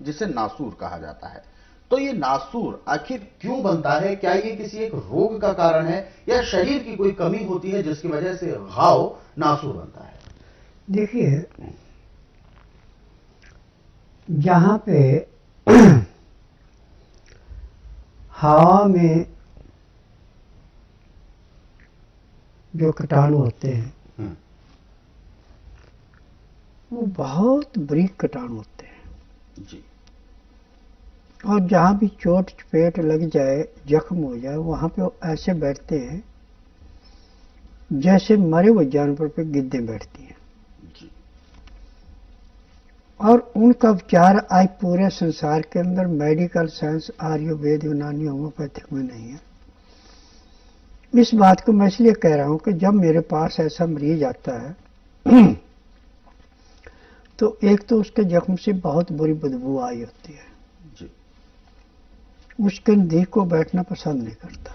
जिसे नासूर कहा जाता है। तो ये नासूर आखिर क्यों बनता है? क्या ये किसी एक रोग का कारण है या शरीर की कोई कमी होती है जिसकी वजह से घाव नासूर बनता है? देखिए, जहाँ पे हवा में जो कीटाणु होते हैं वो बहुत बारीक कीटाणु होते हैं जी। और जहाँ भी चोट चपेट लग जाए, जख्म हो जाए, वहाँ पे वो ऐसे बैठते हैं जैसे मरे हुए जानवर पे गिद्दें बैठती हैं जी। और उनका उपचार आज पूरे संसार के अंदर मेडिकल साइंस, आयुर्वेद, यूनानी, होम्योपैथिक में नहीं है। इस बात को मैं इसलिए कह रहा हूं कि जब मेरे पास ऐसा मरीज आता है तो एक तो उसके जख्म से बहुत बुरी बदबू आई होती है जी। उसके नजदीक को बैठना पसंद नहीं करता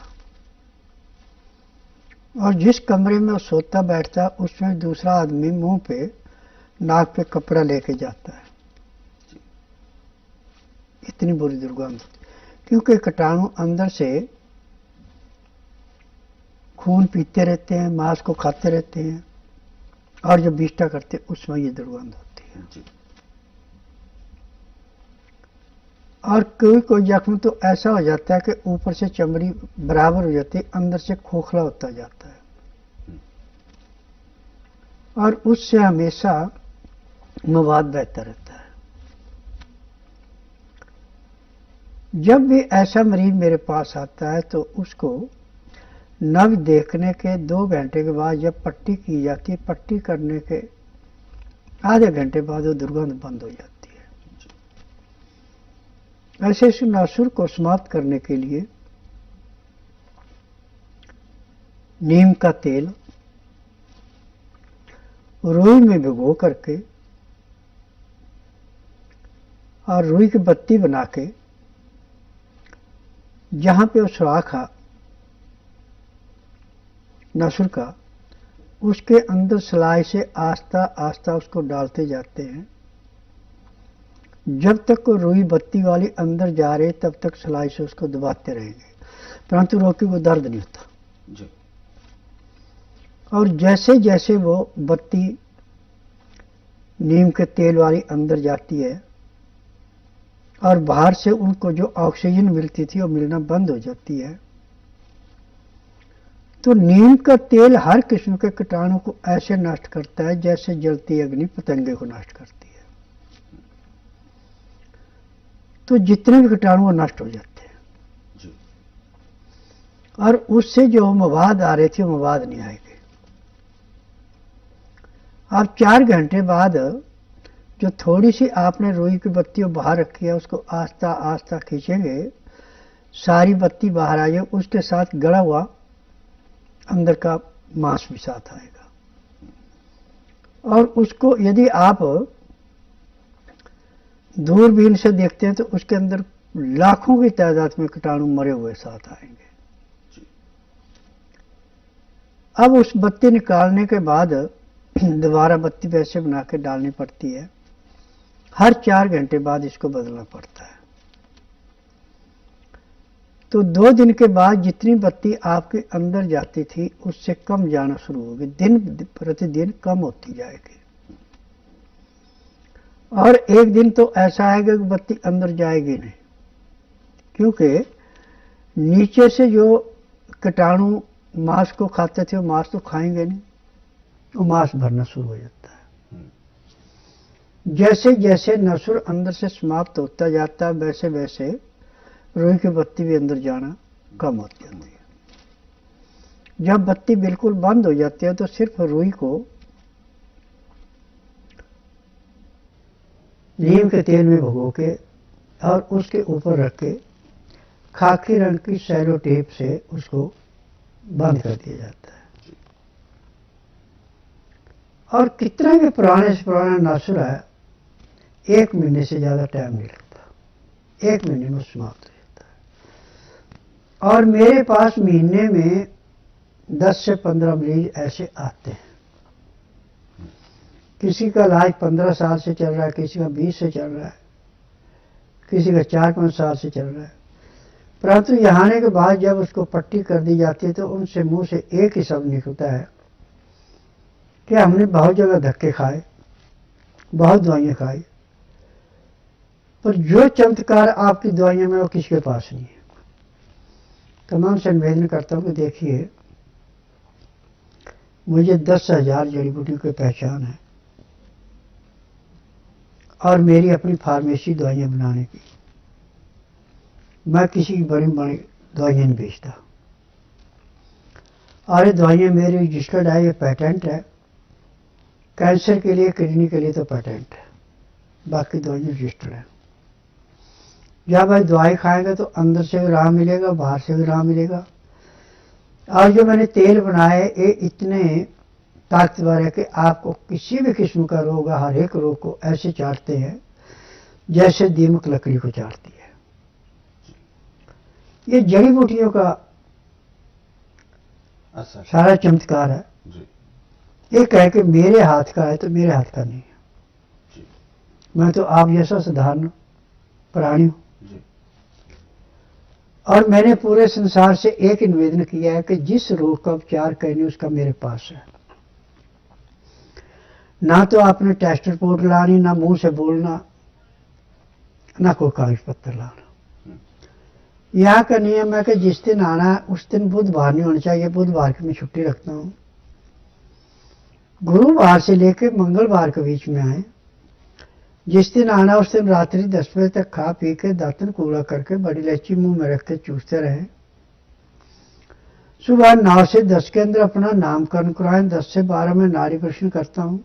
और जिस कमरे में वो सोता बैठता उसमें दूसरा आदमी मुंह पे, नाक पे कपड़ा लेके जाता है। इतनी बुरी दुर्गंध, क्योंकि कीटाणु अंदर से खून पीते रहते हैं, मांस को खाते रहते हैं और जब विष्ठा करते हैं उसमें ये दुर्गंध होती है जी। और कोई कोई जख्म तो ऐसा हो जाता है कि ऊपर से चमड़ी बराबर हो जाती है, अंदर से खोखला होता जाता है और उससे हमेशा मवाद बहता रहता है। जब भी ऐसा मरीज मेरे पास आता है तो उसको नव देखने के 2 घंटे के बाद जब पट्टी की जाती है, पट्टी करने के आधे घंटे बाद वो दुर्गंध बंद हो जाती है। ऐसे इस नासूर को समाप्त करने के लिए नीम का तेल रुई में भिगो करके और रुई की बत्ती बना के जहां पे वो सुराख है नासूर का, उसके अंदर सलाई से आस्ता आस्ता उसको डालते जाते हैं। जब तक वो रुई बत्ती वाली अंदर जा रही तब तक सलाई से उसको दबाते रहेंगे, परंतु रोगी को दर्द नहीं होता जी। और जैसे जैसे वो बत्ती नीम के तेल वाली अंदर जाती है और बाहर से उनको जो ऑक्सीजन मिलती थी वो मिलना बंद हो जाती है, तो नीम का तेल हर किस्म के कीटाणु को ऐसे नष्ट करता है जैसे जलती अग्नि पतंगे को नष्ट करती है। तो जितने भी कीटाणु वो नष्ट हो जाते हैं जी। और उससे जो मवाद आ रहे थे वो मवाद नहीं आएंगे। आप 4 घंटे बाद जो थोड़ी सी आपने रुई की बत्ती बाहर रखी है उसको आस्ता आस्ता खींचेंगे, सारी बत्ती बाहर आ जाए, उसके साथ गड़ा हुआ अंदर का मांस भी साथ आएगा और उसको यदि आप दूरबीन से देखते हैं तो उसके अंदर लाखों की तादाद में कीटाणु मरे हुए साथ आएंगे। अब उस बत्ती निकालने के बाद दोबारा बत्ती वैसे बना के डालनी पड़ती है, हर 4 घंटे बाद इसको बदलना पड़ता है। तो 2 दिन के बाद जितनी बत्ती आपके अंदर जाती थी उससे कम जाना शुरू होगी, दिन प्रतिदिन कम होती जाएगी और एक दिन तो ऐसा आएगा कि बत्ती अंदर जाएगी नहीं, क्योंकि नीचे से जो कीटाणु मांस को खाते थे वो मांस तो खाएंगे नहीं, वो मांस भरना शुरू हो जाता है। जैसे जैसे नासूर अंदर से समाप्त होता जाता है वैसे वैसे रुई की बत्ती भी अंदर जाना कम हो जाती है। जब बत्ती बिल्कुल बंद हो जाती है तो सिर्फ रुई को नीम के तेल में भिगो के और उसके ऊपर रख के खाकी रंग की सैलो टेप से उसको बंद कर दिया जाता है। और कितना भी पुराने से पुराना नासूर है 1 महीने से ज्यादा टाइम नहीं लगता, 1 महीने में समाप्त हो जाता है। और मेरे पास महीने में 10 से 15 मरीज ऐसे आते हैं। किसी का इलाज 15 साल से चल रहा है, किसी का 20 से चल रहा है, किसी का 4-5 साल से चल रहा है। परंतु यहाँ आने के बाद जब उसको पट्टी कर दी जाती है तो उनसे मुंह से एक ही शब्द निकलता है कि हमने बहुत जगह धक्के खाए, बहुत दवाइयाँ खाई, पर जो चमत्कार आपकी दवाइयों में वो किसी के पास नहीं है। तो मैं उनसे निवेदन करता हूँ कि देखिए, मुझे 10,000 जड़ी बूटियों की पहचान है और मेरी अपनी फार्मेसी दवाइयाँ बनाने की। मैं किसी की बड़ी बड़ी दवाइयाँ नहीं बेचता और ये दवाइयाँ मेरी रजिस्टर्ड है, ये पेटेंट है। कैंसर के लिए, किडनी के लिए तो पेटेंट है, बाकी दवाइयाँ रजिस्टर्ड है। जब आप दवाई खाएंगे तो अंदर से भी राह मिलेगा, बाहर से भी राह मिलेगा। और जो मैंने तेल बनाए ये इतने ताकतवर है कि आपको किसी भी किस्म का रोग, हर एक रोग को ऐसे चाटते हैं जैसे दीमक लकड़ी को चाटती है। ये जड़ी बूटियों का सारा चमत्कार है। ये कहे कि मेरे हाथ का है तो मेरे हाथ का नहीं है। मैं तो आप जैसा साधारण प्राणी हूं और मैंने पूरे संसार से एक निवेदन किया है कि जिस रोग का उपचार करने उसका मेरे पास है। ना तो आपने टेस्ट रिपोर्ट लानी, ना मुंह से बोलना, ना कोई कागज पत्र लाना। यहाँ का नियम है कि जिस दिन आना है उस दिन बुधवार नहीं होना चाहिए। बुधवार की मैं छुट्टी रखता हूँ। गुरुवार से लेकर मंगलवार के बीच में आए। जिस दिन आना उस दिन रात्रि 10 बजे तक खा पी के दांतन कूड़ा करके बड़ी इलायची मुंह में रख के चूसते रहे। सुबह 9 से 10 के अंदर अपना नामकरण कराएं। 10 से 12 में नाड़ी प्रश्न करता हूँ।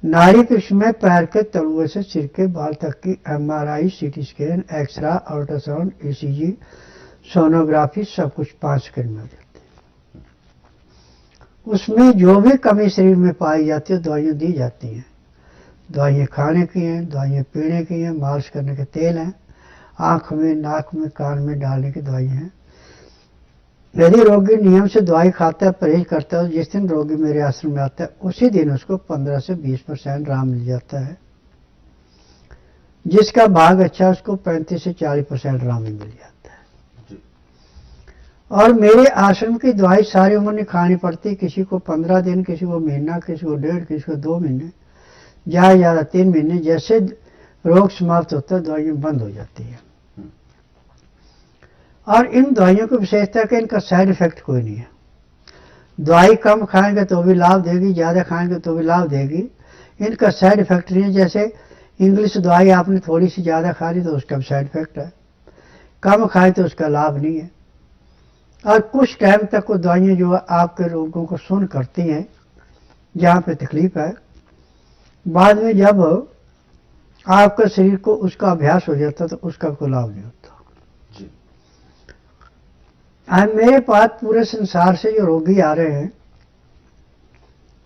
नाड़ी प्रश्न में पैर के तलुए से सिर के बाल तक की MRI, CT scan, X ray, ultrasound, ECG, sonography सब कुछ 5 सेकंड में हो जाती है। उसमें जो भी कमी शरीर में पाई जाती है दवाइयाँ दी जाती हैं। दवाइयाँ खाने की हैं, दवाइयाँ पीने की हैं, मालिश करने के तेल हैं, आँख में, नाक में, कान में डालने की दवाइयाँ हैं। यदि रोगी नियम से दवाई खाता है, परहेज करता है, जिस दिन रोगी मेरे आश्रम में आता है उसी दिन उसको 15 से 20% आराम मिल जाता है। जिसका भाग अच्छा उसको 35 से 40% आराम मिल जाता है। और मेरे आश्रम की दवाई सारी उम्र नहीं खानी पड़ती। किसी को 15 दिन, किसी को महीना, किसी को 1.5, किसी को 2 महीने, ज़्यादा 3 महीने। जैसे रोग समाप्त होता है दवाइयाँ बंद हो जाती है। और इन दवाइयों की विशेषता है कि इनका साइड इफेक्ट कोई नहीं है। दवाई कम खाएंगे तो भी लाभ देगी, ज़्यादा खाएंगे तो भी लाभ देगी। इनका साइड इफेक्ट नहीं है। जैसे इंग्लिश दवाई आपने थोड़ी सी ज़्यादा खा ली तो उसका भी साइड इफेक्ट है, कम खाए तो उसका लाभ नहीं है। और कुछ टाइम तक वो दवाइयाँ जो है आपके रोगों को सुन करती हैं जहाँ पे तकलीफ है। बाद में जब आपके शरीर को उसका अभ्यास हो जाता तो उसका कोई लाभ नहीं होता। मेरे पास पूरे संसार से जो रोगी आ रहे हैं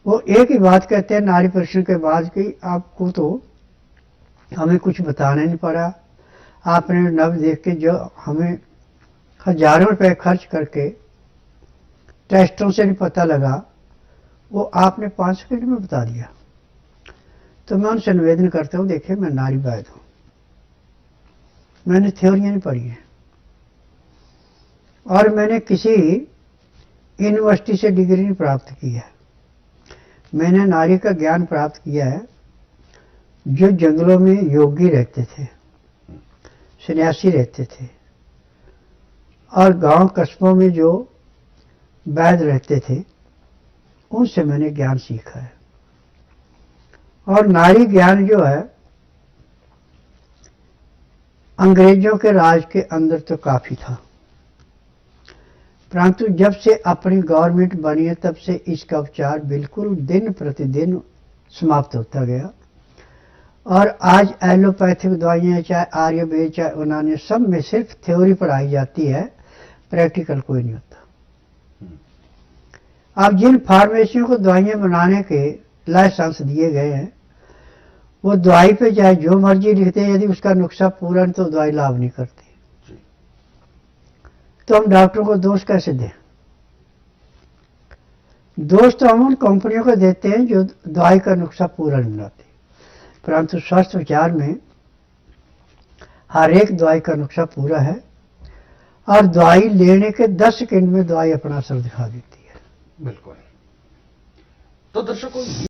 वो एक ही बात कहते हैं नाड़ी परीक्षण के बाद कि आपको तो हमें कुछ बताना नहीं पड़ा। आपने नब्ज देख के जो हमें हजारों रुपए खर्च करके टेस्टों से नहीं पता लगा वो आपने 5 सेकंड में बता दिया। तो मैं उनसे निवेदन करता हूँ, देखिए मैं नाड़ी वैद्य हूँ, मैंने थ्योरियाँ नहीं पढ़ी हैं और मैंने किसी यूनिवर्सिटी से डिग्री नहीं प्राप्त की है। मैंने नाड़ी का ज्ञान प्राप्त किया है। जो जंगलों में योगी रहते थे, सन्यासी रहते थे और गांव कस्बों में जो वैद्य रहते थे उनसे मैंने ज्ञान सीखा है। और नाड़ी ज्ञान जो है अंग्रेजों के राज के अंदर तो काफी था, परंतु जब से अपनी गवर्नमेंट बनी है तब से इसका उपचार बिल्कुल दिन प्रतिदिन समाप्त होता गया। और आज एलोपैथिक दवाइयाँ चाहे आयुर्वेद चाहे यूनानी सब में सिर्फ थ्योरी पढ़ाई जाती है, प्रैक्टिकल कोई नहीं होता। अब जिन फार्मेसियों को दवाइयाँ बनाने के लाइसेंस दिए गए हैं वो दवाई पे चाहे जो मर्जी लिखते हैं, यदि उसका नुस्खा पूरा नहीं तो दवाई लाभ नहीं करती। तो हम डॉक्टरों को दोष कैसे दें? दोष तो हम उन कंपनियों को देते हैं जो दवाई का नुस्खा पूरा नहीं बनाती। परंतु स्वास्थ्य विचार में हर एक दवाई का नुस्खा पूरा है और दवाई लेने के 10 सेकंड में दवाई अपना असर दिखा देती है। बिल्कुल। तो दर्शकों